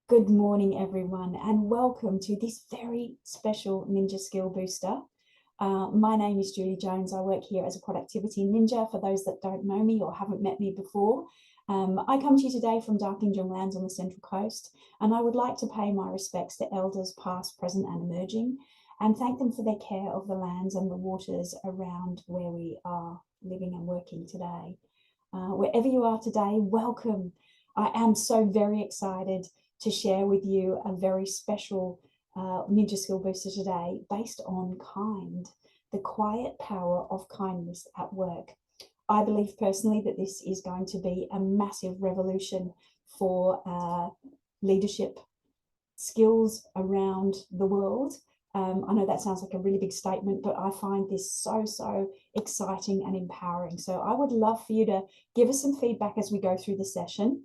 Good morning, everyone, and welcome to this very special Ninja Skill Booster. My name is Julie Jones. I work here as a productivity ninja. For those that don't know me or haven't met me before, I come to you today from Darkinjung lands on the Central Coast, and I would like to pay my respects to elders past, present, and emerging, and thank them for their care of the lands and the waters around where we are living and working today. Wherever you are today, welcome. I am so very excited to share with you a very special Ninja Skill Booster today based on kind, the quiet power of kindness at work. I believe personally that this is going to be a massive revolution for leadership skills around the world. I know that sounds like a really big statement, but I find this so exciting and empowering. So I would love for you to give us some feedback as we go through the session.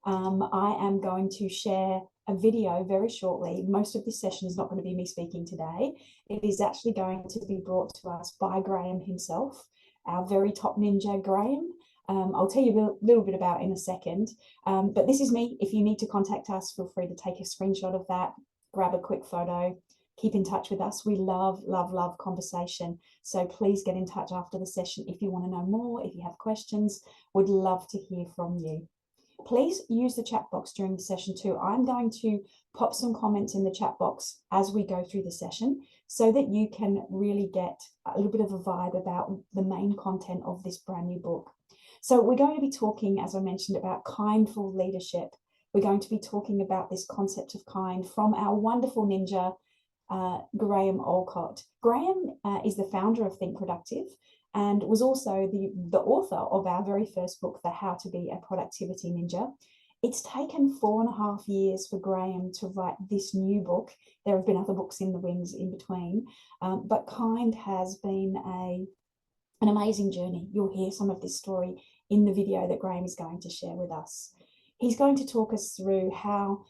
I am going to share a video very shortly. Most of this session is not going to be me speaking today. It is actually going to be brought to us by Graham himself, our very top ninja, Graham. I'll tell you a little bit about in a second, but this is me. If you need to contact us, feel free to take a screenshot of that, grab a quick photo, keep in touch with us. We love conversation. So please get in touch after the session if you want to know more, if you have questions. Would love to hear from you. Please use the chat box during the session too. I'm going to pop some comments in the chat box as we go through the session so that you can really get a little bit of a vibe about the main content of this brand new book. So we're going to be talking, as I mentioned, about kindful leadership. We're going to be talking about this concept of kind from our wonderful ninja, Graham Allcott. Graham is the founder of Think Productive and was also the author of our very first book, The How to Be a Productivity Ninja. It's taken 4.5 years for Graham to write this new book. There have been other books in the wings in between, but Kind has been an amazing journey. You'll hear some of this story in the video that Graham is going to share with us. He's going to talk us through how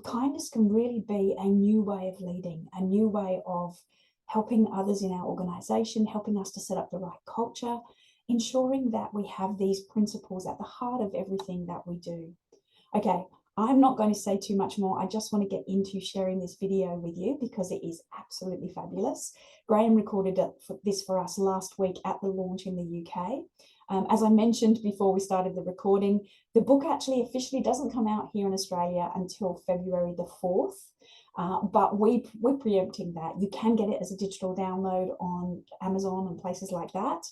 kindness can really be a new way of leading, a new way of helping others in our organization, helping us to set up the right culture, ensuring that we have these principles at the heart of everything that we do. Okay, I'm not going to say too much more. I just want to get into sharing this video with you because it is absolutely fabulous. Graham recorded this for us last week at the launch in the UK. As I mentioned before we started the recording, the book actually officially doesn't come out here in Australia until February the 4th. But we're preempting that. You can get it as a digital download on Amazon and places like that.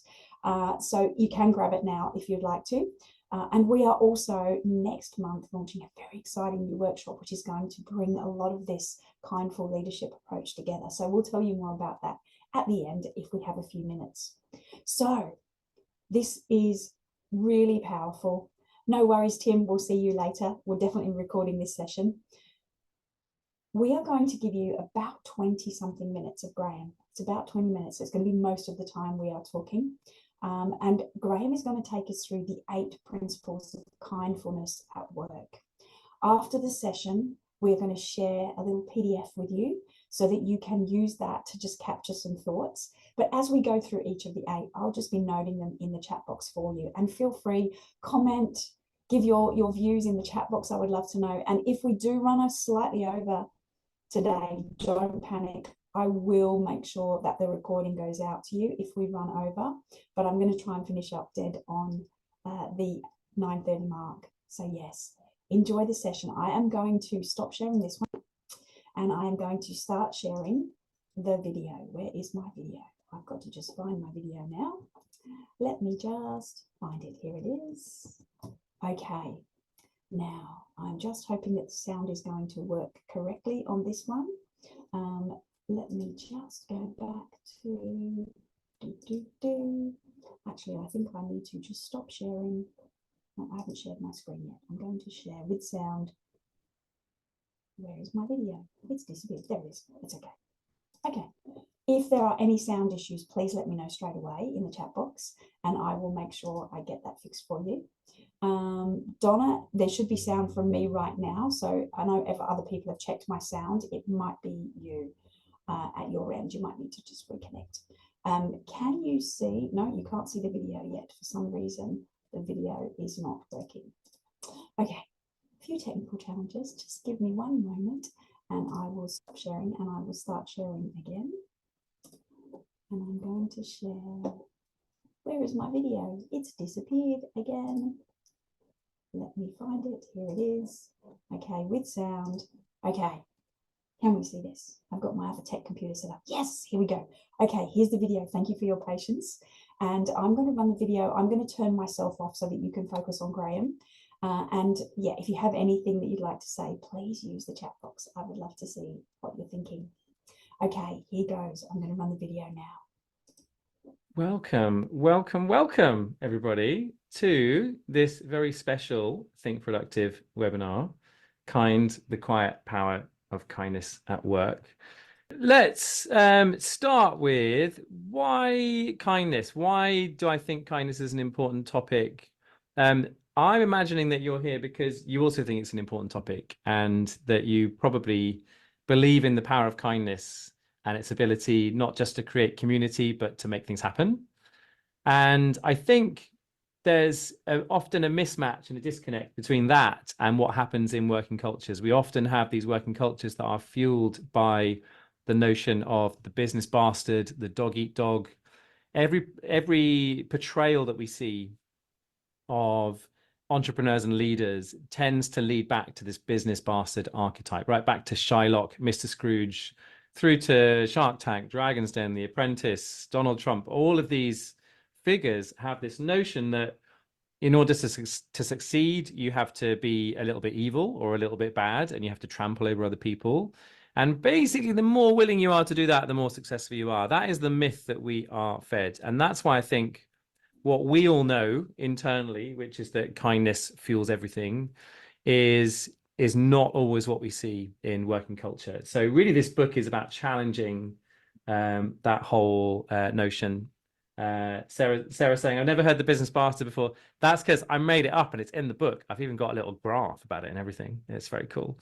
So you can grab it now if you'd like to. And we are also next month launching a very exciting new workshop, which is going to bring a lot of this kindful leadership approach together. So we'll tell you more about that at the end if we have a few minutes. So this is really powerful. No worries, Tim. We'll see you later. We're definitely recording this session. We are going to give you about 20-something minutes of Graham. It's about 20 minutes. So it's going to be most of the time we are talking. And Graham is going to take us through the 8 principles of kindfulness at work. After the session, we're going to share a little PDF with you so that you can use that to just capture some thoughts. But as we go through each of the 8, I'll just be noting them in the chat box for you. And feel free, comment, give your views in the chat box. I would love to know. And if we do run us slightly over today, don't panic. I will make sure that the recording goes out to you if we run over, but I'm going to try and finish up dead on the 9:30 mark. So yes, enjoy the session. I am going to stop sharing this one and I am going to start sharing the video. Where is my video? I've got to just find my video now. Let me just find it. Here it is. Okay. Now, I'm just hoping that the sound is going to work correctly on this one. Let me just go back to... Actually, I think I need to just stop sharing. No, I haven't shared my screen yet. I'm going to share with sound. Where is my video? It's disappeared. There it is. It's okay. Okay. If there are any sound issues, please let me know straight away in the chat box and I will make sure I get that fixed for you. Donna, there should be sound from me right now. So I know if other people have checked my sound, it might be you at your end. You might need to just reconnect. Can you see? No, you can't see the video yet. For some reason, the video is not working. Okay. few technical challenges. Just give me one moment and I will stop sharing and I will start sharing again. And I'm going to share. Where is my video? It's disappeared again. Let me find it. Here it is. Okay, with sound. Okay, can we see this? I've got my other tech computer set up. Yes, here we go. Okay, here's the video. Thank you for your patience. And I'm going to run the video. I'm going to turn myself off so that you can focus on Graham. And yeah, if you have anything that you'd like to say, please use the chat box. I would love to see what you're thinking. Okay, here goes. I'm going to run the video now. Welcome, everybody, to this very special Think Productive webinar, The Quiet Power of Kindness at Work. Let's start with why kindness? Why do I think kindness is an important topic? I'm imagining that you're here because you also think it's an important topic and that you probably believe in the power of kindness and its ability not just to create community, but to make things happen. And I think there's often a mismatch and a disconnect between that and what happens in working cultures. We often have these working cultures that are fueled by the notion of the business bastard, the dog eat dog. Every portrayal that we see of entrepreneurs and leaders tends to lead back to this business bastard archetype, right back to Shylock, Mr. Scrooge, through to Shark Tank, Dragon's Den, The Apprentice, Donald Trump. All of these figures have this notion that in order to succeed, you have to be a little bit evil or a little bit bad, and you have to trample over other people. And basically, the more willing you are to do that, the more successful you are. That is the myth that we are fed. And that's why I think what we all know internally, which is that kindness fuels everything, is not always what we see in working culture. So really, this book is about challenging that whole notion. Sarah saying, I've never heard the business bastard before. That's because I made it up and it's in the book. I've even got a little graph about it and everything. It's very cool.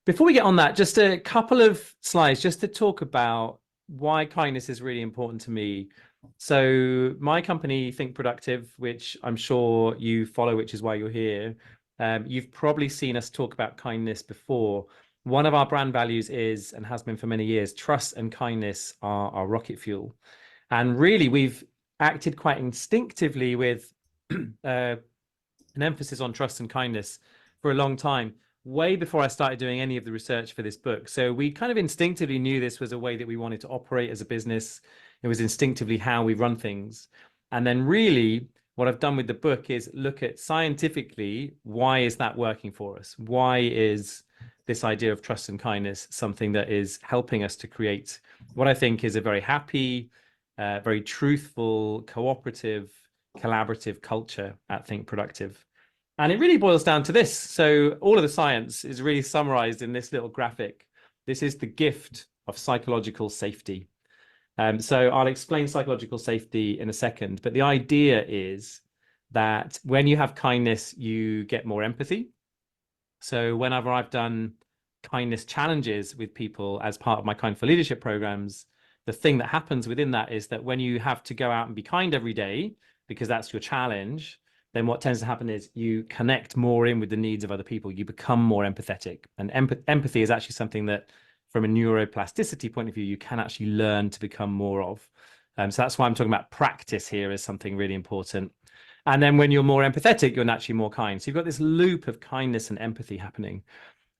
Before we get on that, just a couple of slides just to talk about why kindness is really important to me. So my company, Think Productive, which I'm sure you follow, which is why you're here, you've probably seen us talk about kindness before. One of our brand values is, and has been for many years, trust and kindness are our rocket fuel. And really, we've acted quite instinctively with an emphasis on trust and kindness for a long time, way before I started doing any of the research for this book. So we kind of instinctively knew this was a way that we wanted to operate as a business. It was instinctively how we run things. And then really, what I've done with the book is look at scientifically, why is that working for us? Why is this idea of trust and kindness something that is helping us to create what I think is a very happy, very truthful, cooperative, collaborative culture at Think Productive. And it really boils down to this. So all of the science is really summarized in this little graphic. This is the gift of psychological safety. So I'll explain psychological safety in a second, but the idea is that when you have kindness, you get more empathy. So whenever I've done kindness challenges with people as part of my Kindful Leadership programs, the thing that happens within that is that when you have to go out and be kind every day, because that's your challenge, then what tends to happen is you connect more in with the needs of other people. You become more empathetic. And empathy is actually something that, from a neuroplasticity point of view, you can actually learn to become more of. So that's why I'm talking about practice here as something really important. And then when you're more empathetic, you're naturally more kind. So you've got this loop of kindness and empathy happening.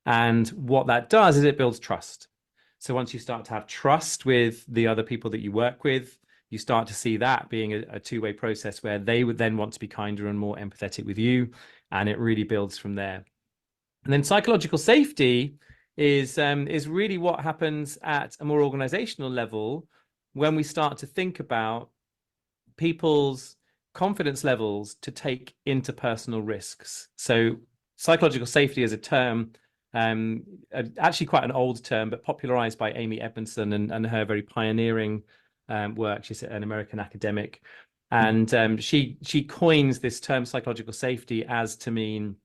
And what that does is it builds trust. So once you start to have trust with the other people that you work with, you start to see that being a two-way process where they would then want to be kinder and more empathetic with you. And it really builds from there. And then psychological safety is really what happens at a more organizational level when we start to think about people's confidence levels to take interpersonal risks. So psychological safety is a term, actually quite an old term, but popularized by Amy Edmondson and her very pioneering work. She's an American academic, and she coins this term psychological safety as to mean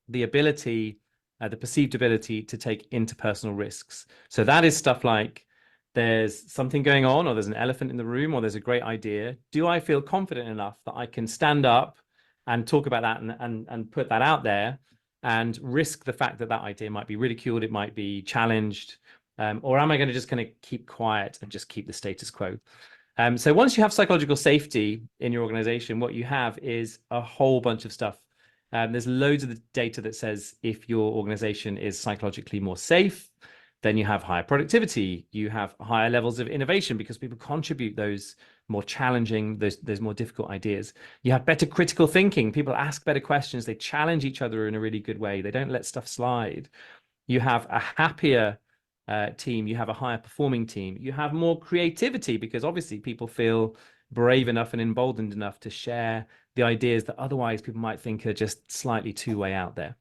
the ability, the perceived ability to take interpersonal risks. So that is stuff like there's something going on, or there's an elephant in the room, or there's a great idea. Do I feel confident enough that I can stand up and talk about that and put that out there and risk the fact that that idea might be ridiculed, it might be challenged, or am I going to just kind of keep quiet and just keep the status quo? So once you have psychological safety in your organization, what you have is a whole bunch of stuff. There's loads of the data that says if your organization is psychologically more safe, then you have higher productivity, you have higher levels of innovation because people contribute those more challenging, those more difficult ideas. You have better critical thinking. People ask better questions. They challenge each other in a really good way. They don't let stuff slide. You have a happier team. You have a higher performing team. You have more creativity because obviously people feel brave enough and emboldened enough to share the ideas that otherwise people might think are just slightly too way out there.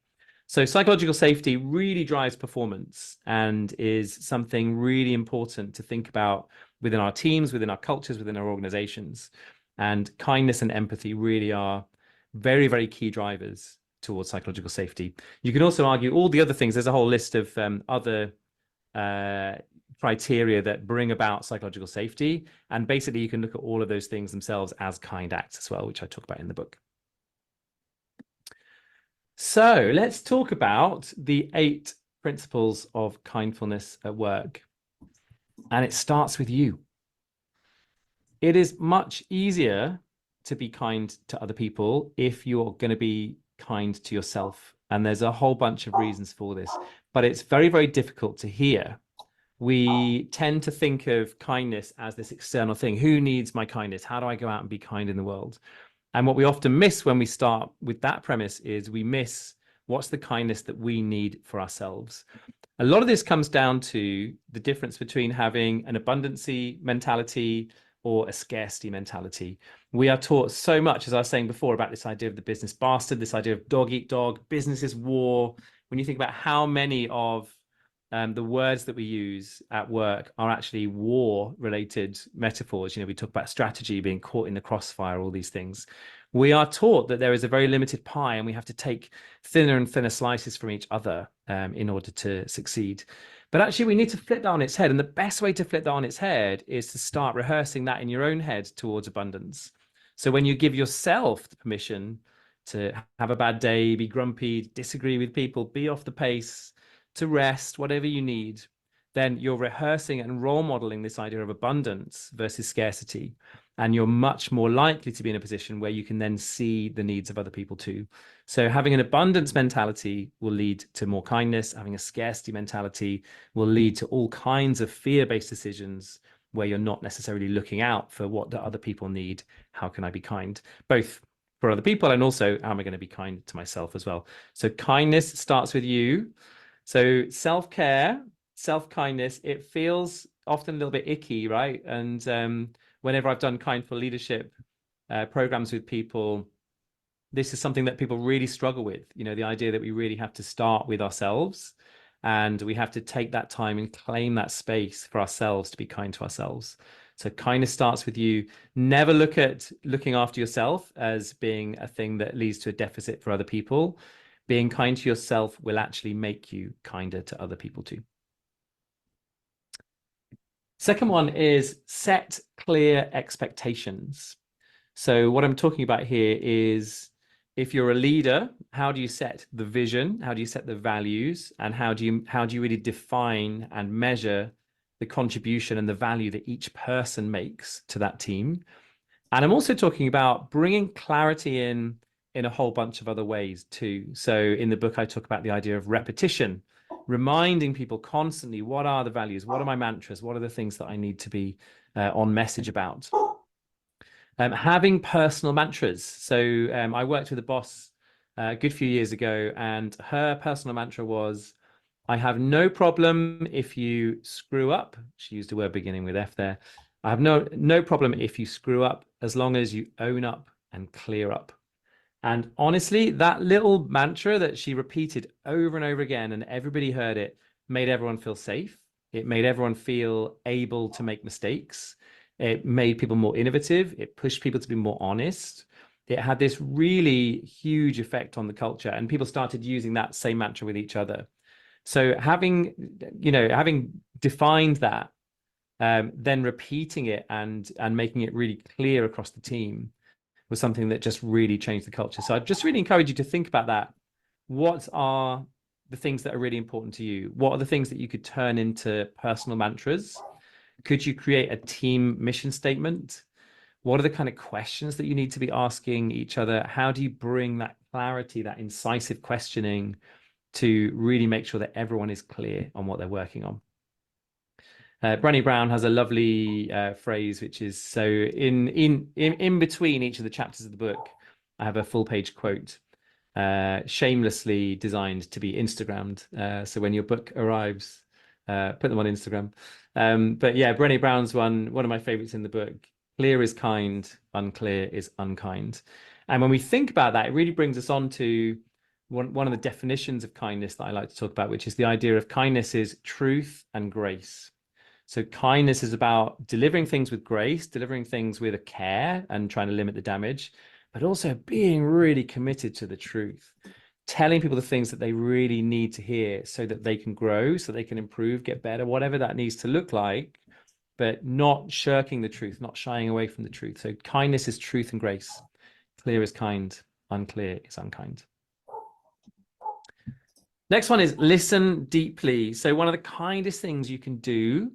So psychological safety really drives performance and is something really important to think about within our teams, within our cultures, within our organizations. And kindness and empathy really are very, very key drivers towards psychological safety. You can also argue all the other things. There's a whole list of other criteria that bring about psychological safety. And basically, you can look at all of those things themselves as kind acts as well, which I talk about in the book. So let's talk about the 8 principles of kindfulness at work. And it starts with you. It is much easier to be kind to other people if you're going to be kind to yourself. And there's a whole bunch of reasons for this, but it's very, very difficult to hear. We tend to think of kindness as this external thing. Who needs my kindness? How do I go out and be kind in the world? And what we often miss when we start with that premise is we miss what's the kindness that we need for ourselves. A lot of this comes down to the difference between having an abundancy mentality or a scarcity mentality. We are taught so much, as I was saying before, about this idea of the business bastard, this idea of dog eat dog, business is war. When you think about how many of the words that we use at work are actually war-related metaphors. You know, we talk about strategy, being caught in the crossfire, all these things. We are taught that there is a very limited pie and we have to take thinner and thinner slices from each other in order to succeed. But actually, we need to flip that on its head. And the best way to flip that on its head is to start rehearsing that in your own head towards abundance. So when you give yourself the permission to have a bad day, be grumpy, disagree with people, be off the pace, to rest, whatever you need, then you're rehearsing and role modeling this idea of abundance versus scarcity. And you're much more likely to be in a position where you can then see the needs of other people too. So having an abundance mentality will lead to more kindness. Having a scarcity mentality will lead to all kinds of fear-based decisions where you're not necessarily looking out for what do other people need. How can I be kind? Both for other people and also how am I going to be kind to myself as well? So kindness starts with you. So self-care, self-kindness, it feels often a little bit icky, right? And whenever I've done Kindful Leadership programs with people, this is something that people really struggle with. You know, the idea that we really have to start with ourselves and we have to take that time and claim that space for ourselves to be kind to ourselves. So kindness starts with you. Never look at looking after yourself as being a thing that leads to a deficit for other people. Being kind to yourself will actually make you kinder to other people too. Second one is set clear expectations. So what I'm talking about here is if you're a leader, how do you set the vision? How do you set the values? And how do you really define and measure the contribution and the value that each person makes to that team? And I'm also talking about bringing clarity in a whole bunch of other ways too. So in the book, I talk about the idea of repetition, reminding people constantly, what are the values? What are my mantras? What are the things that I need to be on message about? Having personal mantras. So I worked with a boss a good few years ago, and her personal mantra was, I have no problem if you screw up. She used a word beginning with F there. I have no problem if you screw up, as long as you own up and clear up. And honestly, that little mantra that she repeated over and over again, and everybody heard it, made everyone feel safe. It made everyone feel able to make mistakes. It made people more innovative. It pushed people to be more honest. It had this really huge effect on the culture, and people started using that same mantra with each other. So having defined that, then repeating it and making it really clear across the team was something that just really changed the culture. So I just really encourage you to think about that what are the things that are really important to you? What are the things that you could turn into personal mantras? Could you create a team mission statement? What are the kind of questions that you need to be asking each other? How do you bring that clarity, that incisive questioning to really make sure that everyone is clear on what they're working on? Brené Brown has a lovely phrase, which is, so in between each of the chapters of the book, I have a full page quote, shamelessly designed to be Instagrammed. So when your book arrives, put them on Instagram. But yeah, Brené Brown's one of my favorites in the book. Clear is kind, unclear is unkind. And when we think about that, it really brings us on to one of the definitions of kindness that I like to talk about, which is the idea of kindness is truth and grace. So kindness is about delivering things with grace, delivering things with a care and trying to limit the damage, but also being really committed to the truth, telling people the things that they really need to hear so that they can grow, so they can improve, get better, whatever that needs to look like, but not shirking the truth, not shying away from the truth. So kindness is truth and grace. Clear is kind, unclear is unkind. Next one is listen deeply. So one of the kindest things you can do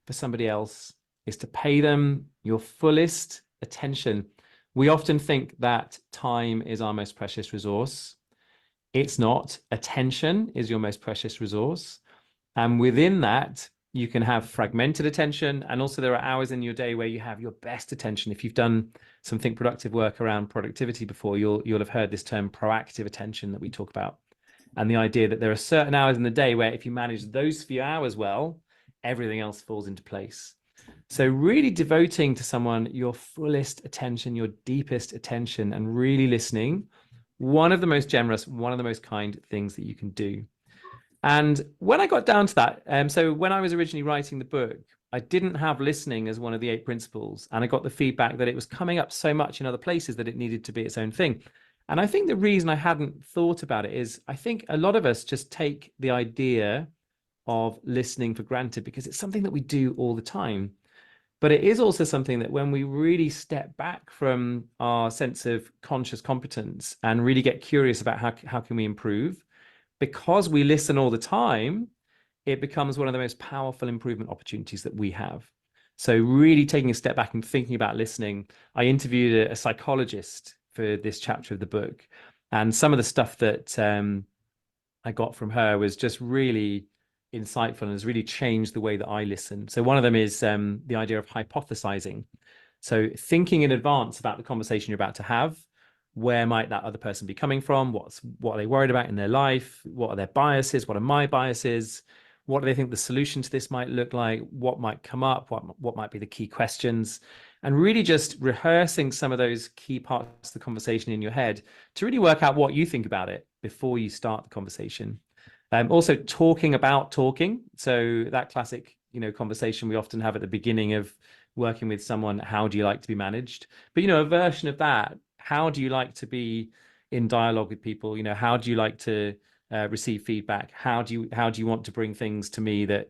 for somebody else is to pay them your fullest attention. We often think that time is our most precious resource. It's not. Attention is your most precious resource. And within that, you can have fragmented attention. And also there are hours in your day where you have your best attention. If you've done some Think Productive work around productivity before, you'll have heard this term proactive attention that we talk about. And the idea that there are certain hours in the day where if you manage those few hours well, everything else falls into place. So really devoting to someone your fullest attention, your deepest attention, and really listening, one of the most generous, one of the most kind things that you can do. And when I got down to that, so when I was originally writing the book, I didn't have listening as one of the 8 principles. And I got the feedback that it was coming up so much in other places that it needed to be its own thing. And I think the reason I hadn't thought about it is I think a lot of us just take the idea of listening for granted because it's something that we do all the time. But it is also something that when we really step back from our sense of conscious competence and really get curious about how can we improve, because we listen all the time, it becomes one of the most powerful improvement opportunities that we have. So really taking a step back and thinking about listening. I interviewed a psychologist for this chapter of the book, and some of the stuff that I got from her was just really insightful and has really changed the way that I listen. So one of them is the idea of hypothesizing. So thinking in advance about the conversation you're about to have. Where might that other person be coming from? What are they worried about in their life? What are their biases? What are my biases? What do they think the solution to this might look like? What might come up? What might be the key questions? And really just rehearsing some of those key parts of the conversation in your head to really work out what you think about it before you start the conversation. Also talking about talking. So that classic, conversation we often have at the beginning of working with someone, how do you like to be managed? But, a version of that, how do you like to be in dialogue with people? How do you like to receive feedback? How do you want to bring things to me that,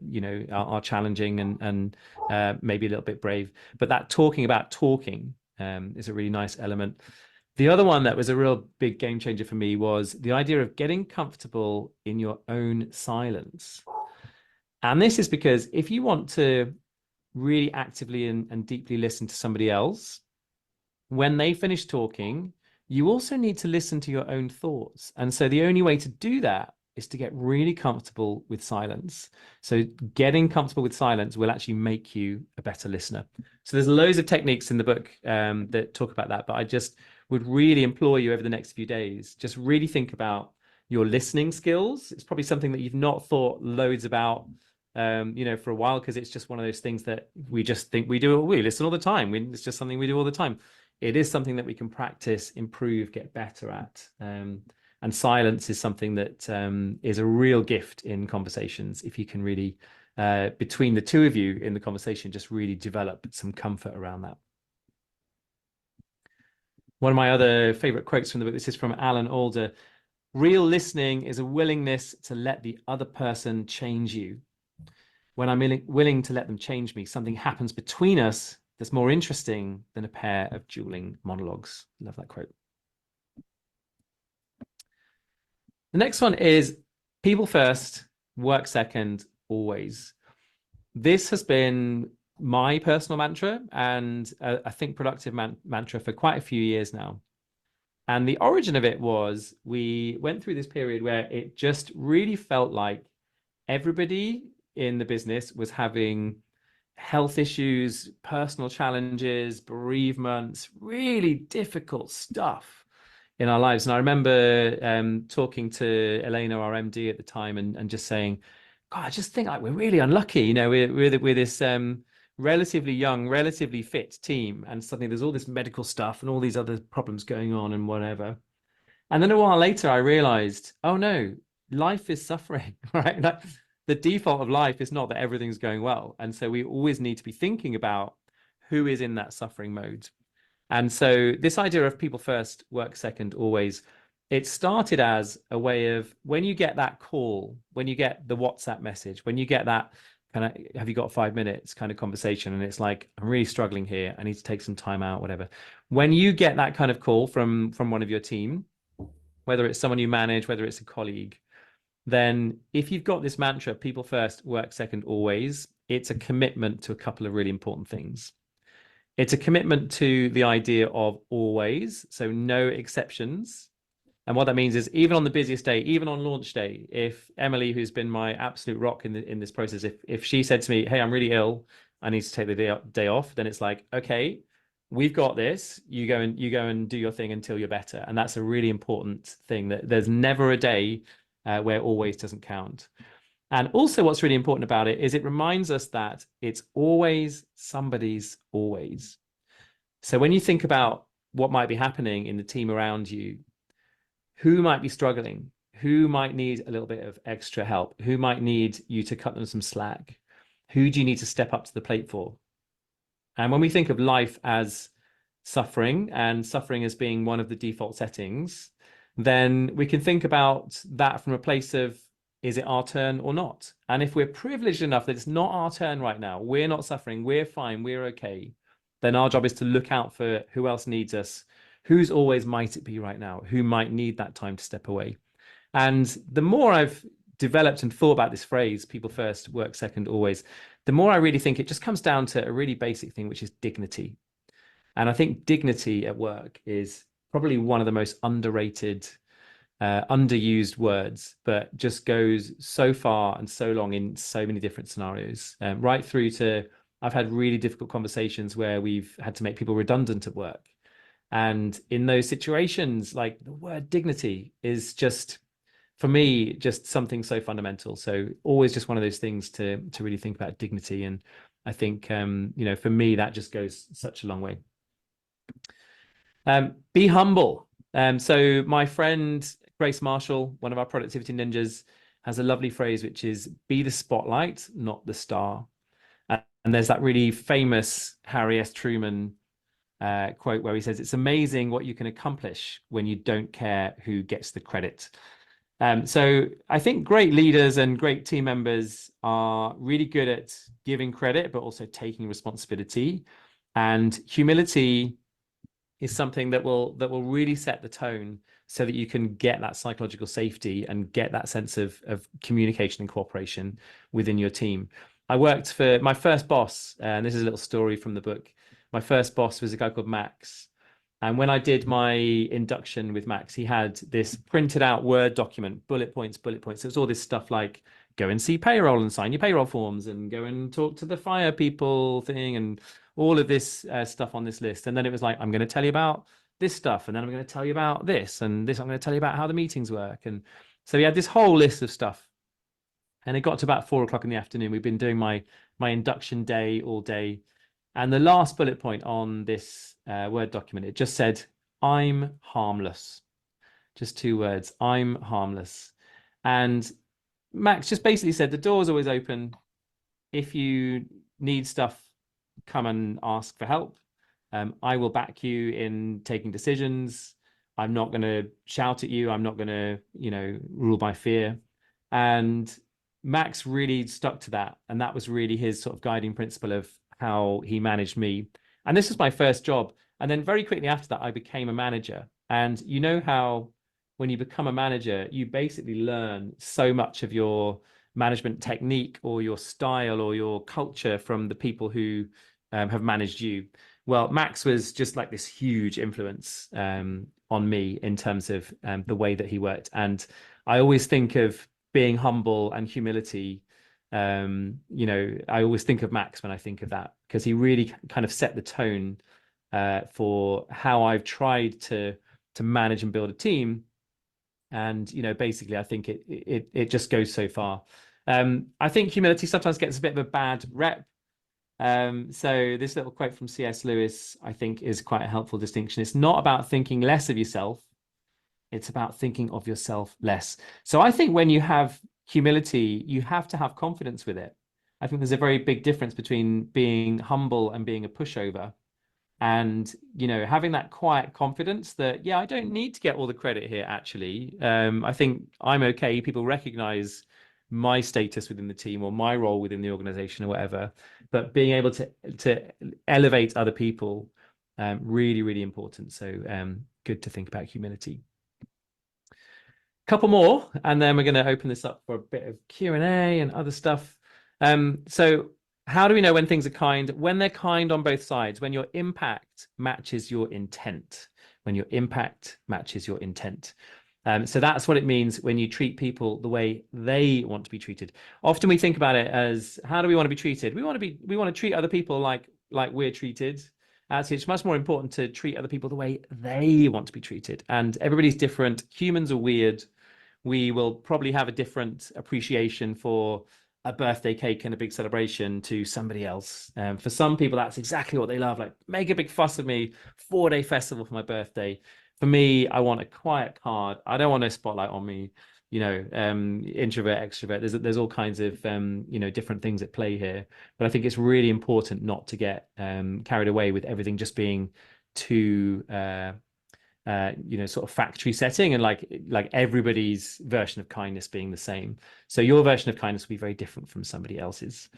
are challenging and maybe a little bit brave? But that talking about talking is a really nice element. The other one that was a real big game changer for me was the idea of getting comfortable in your own silence. And this is because if you want to really actively and deeply listen to somebody else, when they finish talking, you also need to listen to your own thoughts. And so the only way to do that is to get really comfortable with silence. So getting comfortable with silence will actually make you a better listener. So there's loads of techniques in the book that talk about that, but I just would really implore you over the next few days, just really think about your listening skills. It's probably something that you've not thought loads about, for a while, because it's just one of those things that we just think we do. We listen all the time. It's just something we do all the time. It is something that we can practice, improve, get better at. And silence is something that is a real gift in conversations. If you can really, between the two of you in the conversation, just really develop some comfort around that. One of my other favorite quotes from the book, this is from Alan Alda. Real listening is a willingness to let the other person change you. When I'm willing to let them change me, something happens between us that's more interesting than a pair of dueling monologues. Love that quote. The next one is people first, work second, always. This has been my personal mantra and I think productive mantra for quite a few years now. And the origin of it was we went through this period where it just really felt like everybody in the business was having health issues, personal challenges, bereavements, really difficult stuff in our lives. And I remember talking to Elena, our MD at the time, and just saying, God, I just think like we're really unlucky. You know, we're this relatively young, relatively fit team, and suddenly there's all this medical stuff and all these other problems going on and whatever. And then a while later, I realized, oh no, life is suffering, right? Like, the default of life is not that everything's going well. And so we always need to be thinking about who is in that suffering mode. And so this idea of people first, work second, always, it started as a way of when you get that call, when you get the WhatsApp message, when you get that kind of, have you got 5 minutes kind of conversation? And it's like, I'm really struggling here. I need to take some time out, whatever. When you get that kind of call from one of your team, whether it's someone you manage, whether it's a colleague, then if you've got this mantra, people first, work second, always, it's a commitment to a couple of really important things. It's a commitment to the idea of always, so no exceptions. And what that means is even on the busiest day, even on launch day, if Emily, who's been my absolute rock in this process, if she said to me, hey, I'm really ill, I need to take the day off, then it's like, okay, we've got this. You go and do your thing until you're better. And that's a really important thing, that there's never a day where always doesn't count. And also what's really important about it is it reminds us that it's always somebody's always. So when you think about what might be happening in the team around you, who might be struggling, who might need a little bit of extra help, who might need you to cut them some slack, who do you need to step up to the plate for? And when we think of life as suffering and suffering as being one of the default settings, then we can think about that from a place of, is it our turn or not? And if we're privileged enough that it's not our turn right now, we're not suffering, we're fine, we're okay, then our job is to look out for who else needs us, who's always might it be right now, who might need that time to step away. And the more I've developed and thought about this phrase, people first, work second, always, the more I really think it just comes down to a really basic thing, which is dignity. And I think dignity at work is probably one of the most underrated, underused words, but just goes so far and so long in so many different scenarios, right through to I've had really difficult conversations where we've had to make people redundant at work. And in those situations, like the word dignity is just, for me, just something so fundamental. So always just one of those things to really think about dignity. And I think, for me, that just goes such a long way. Be humble. So my friend, Grace Marshall, one of our productivity ninjas, has a lovely phrase, which is be the spotlight, not the star. And there's that really famous Harry S. Truman quote where he says, it's amazing what you can accomplish when you don't care who gets the credit. So I think great leaders and great team members are really good at giving credit, but also taking responsibility. And humility is something that will really set the tone so that you can get that psychological safety and get that sense of communication and cooperation within your team. I worked for my first boss, and this is a little story from the book. My first boss was a guy called Max. And when I did my induction with Max, he had this printed out Word document, bullet points, bullet points. It was all this stuff like go and see payroll and sign your payroll forms and go and talk to the fire people thing and all of this stuff on this list. And then it was like, I'm going to tell you about this stuff. And then I'm going to tell you about this and this. I'm going to tell you about how the meetings work. And so we had this whole list of stuff. And it got to about 4 o'clock in the afternoon. We've been doing my induction day all day. And the last bullet point on this Word document, it just said, I'm harmless. Just 2 words, I'm harmless. And Max just basically said, the door's always open. If you need stuff, come and ask for help. I will back you in taking decisions. I'm not going to shout at you. I'm not going to, rule by fear. And Max really stuck to that. And that was really his sort of guiding principle of how he managed me. And this was my first job. And then very quickly after that, I became a manager. And you know how when you become a manager, you basically learn so much of your management technique or your style or your culture from the people who have managed you. Well, Max was just like this huge influence on me in terms of the way that he worked. And I always think of being humble and humility. I always think of Max when I think of that, because he really kind of set the tone for how I've tried to manage and build a team. And basically, I think it just goes so far. I think humility sometimes gets a bit of a bad rep. So this little quote from C.S. Lewis, I think, is quite a helpful distinction. It's not about thinking less of yourself. It's about thinking of yourself less. So I think when you have humility, you have to have confidence with it. I think there's a very big difference between being humble and being a pushover. And having that quiet confidence that, yeah, I don't need to get all the credit here, actually. I think I'm okay. People recognize my status within the team or my role within the organization or whatever, but being able to elevate other people, really, really important. So good to think about humility. Couple more, and then we're going to open this up for a bit of Q&A and other stuff. So how do we know when things are kind? When they're kind on both sides, when your impact matches your intent. When your impact matches your intent. So that's what it means when you treat people the way they want to be treated. Often we think about it as, how do we want to be treated? We want to treat other people like we're treated. Actually, it's much more important to treat other people the way they want to be treated. And everybody's different. Humans are weird. We will probably have a different appreciation for a birthday cake and a big celebration to somebody else. For some people, that's exactly what they love. Like, make a big fuss of me, 4-day festival for my birthday. For me, I want a quiet card. I don't want a spotlight on me. Introvert, extrovert. There's all kinds of different things at play here. But I think it's really important not to get carried away with everything just being too sort of factory setting, and like everybody's version of kindness being the same. So your version of kindness will be very different from somebody else's.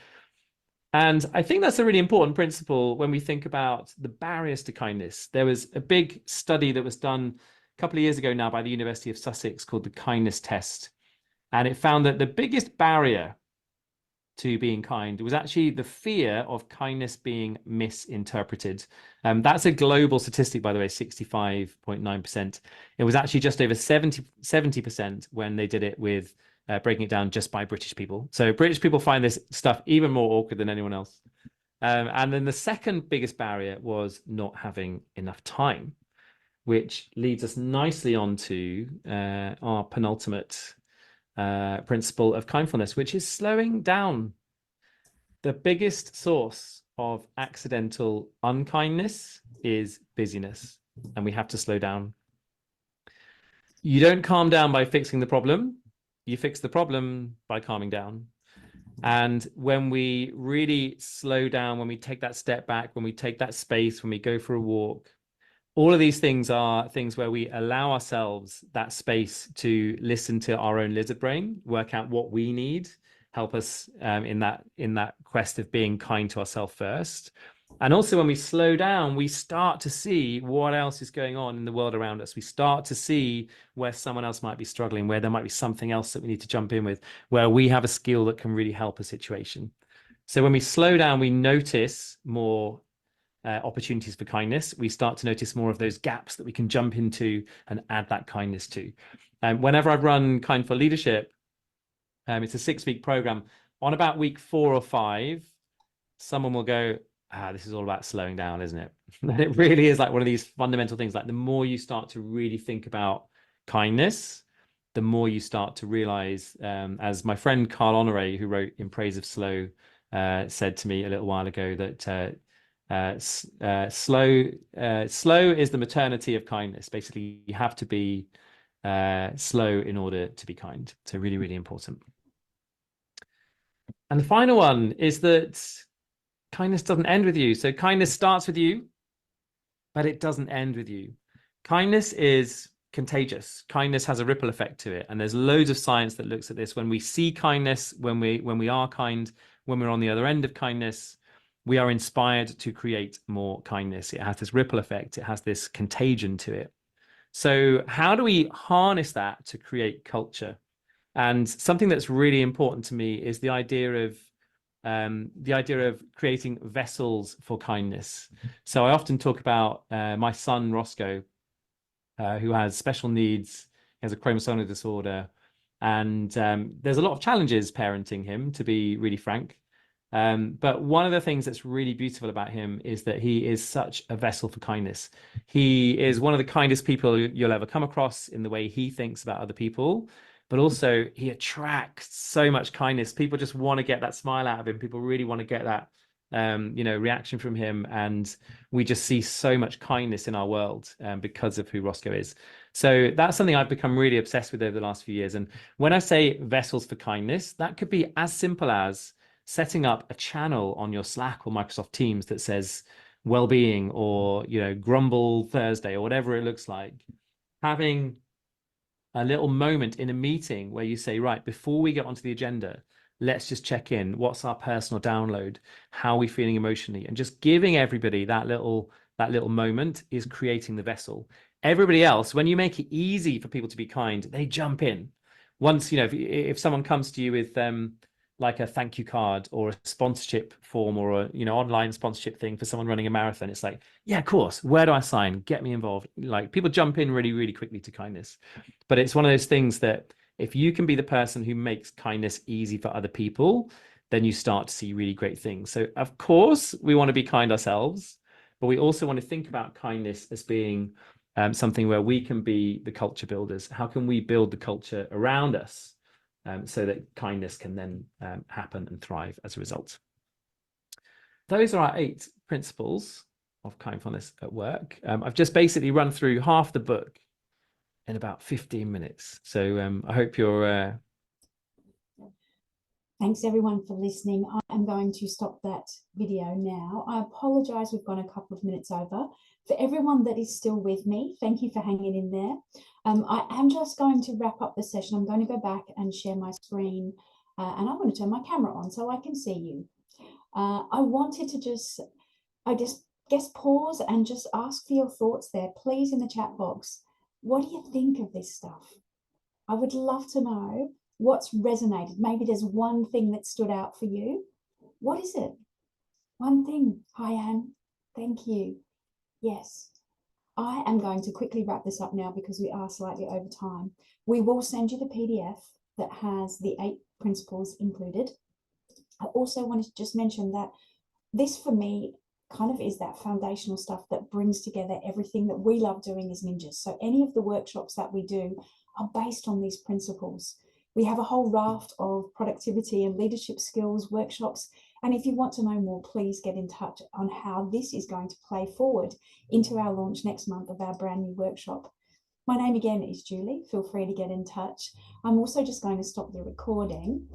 And I think that's a really important principle when we think about the barriers to kindness. There was a big study that was done a couple of years ago now by the University of Sussex called the kindness test. And it found that the biggest barrier to being kind was actually the fear of kindness being misinterpreted. That's a global statistic, by the way, 65.9%. It was actually just over 70% when they did it with breaking it down just by British people. So British people find this stuff even more awkward than anyone else. And then the second biggest barrier was not having enough time, which leads us nicely on to our penultimate principle of kindfulness, which is slowing down. The biggest source of accidental unkindness is busyness, and we have to slow down. You don't calm down by fixing the problem. You fix the problem by calming down. And when we really slow down, when we take that step back, when we take that space, when we go for a walk, all of these things are things where we allow ourselves that space to listen to our own lizard brain, work out what we need, help us in that quest of being kind to ourselves first. And also when we slow down, we start to see what else is going on in the world around us. We start to see where someone else might be struggling, where there might be something else that we need to jump in with, where we have a skill that can really help a situation. So when we slow down, we notice more opportunities for kindness. We start to notice more of those gaps that we can jump into and add that kindness to. Whenever I've run Kindful Leadership, it's a 6-week program. On about week 4 or 5, someone will go, this is all about slowing down, isn't it? And it really is like one of these fundamental things. Like, the more you start to really think about kindness, the more you start to realize, as my friend Carl Honore, who wrote In Praise of Slow, said to me a little while ago, that slow is the maternity of kindness. Basically, you have to be slow in order to be kind. So really, really important. And the final one is that kindness doesn't end with you. So kindness starts with you, but it doesn't end with you. Kindness is contagious. Kindness has a ripple effect to it. And there's loads of science that looks at this. When we see kindness, when we are kind, when we're on the other end of kindness, we are inspired to create more kindness. It has this ripple effect. It has this contagion to it. So how do we harness that to create culture? And something that's really important to me is the idea of creating vessels for kindness. So I often talk about my son Roscoe, who has special needs. He has a chromosomal disorder, and there's a lot of challenges parenting him, to be really frank. But one of the things that's really beautiful about him is that he is such a vessel for kindness. He is one of the kindest people you'll ever come across in the way he thinks about other people, but also he attracts so much kindness. People just want to get that smile out of him. People really want to get that reaction from him, and we just see so much kindness in our world because of who Roscoe is. So that's something I've become really obsessed with over the last few years. And when I say vessels for kindness, that could be as simple as setting up a channel on your Slack or Microsoft Teams that says well-being, or Grumble Thursday, or whatever it looks like. Having a little moment in a meeting where you say, right, before we get onto the agenda, let's just check in. What's our personal download? How are we feeling emotionally? And just giving everybody that little moment is creating the vessel. Everybody else, when you make it easy for people to be kind, they jump in. Once, if someone comes to you with like a thank you card or a sponsorship form, or a online sponsorship thing for someone running a marathon, it's like, yeah, of course, where do I sign? Get me involved. Like, people jump in really, really quickly to kindness. But it's one of those things that if you can be the person who makes kindness easy for other people, then you start to see really great things. So of course we want to be kind ourselves, but we also want to think about kindness as being something where we can be the culture builders. How can we build the culture around us so that kindness can then happen and thrive as a result? Those are our 8 principles of kindfulness at work. I've just basically run through half the book in about 15 minutes. So I hope you're... Thanks everyone for listening. I am going to stop that video now. I apologize, we've gone a couple of minutes over. For everyone that is still with me, thank you for hanging in there. I am just going to wrap up the session. I'm going to go back and share my screen, and I'm going to turn my camera on so I can see you. I wanted to just pause and just ask for your thoughts there, please, in the chat box. What do you think of this stuff? I would love to know what's resonated. Maybe there's one thing that stood out for you. What is it? One thing. Hi, Anne. Thank you. Yes. I am going to quickly wrap this up now because we are slightly over time. We will send you the PDF that has the 8 principles included. I also wanted to just mention that this, for me, kind of is that foundational stuff that brings together everything that we love doing as ninjas. So any of the workshops that we do are based on these principles. We have a whole raft of productivity and leadership skills workshops. And if you want to know more, please get in touch on how this is going to play forward into our launch next month of our brand new workshop. My name again is Julie. Feel free to get in touch. I'm also just going to stop the recording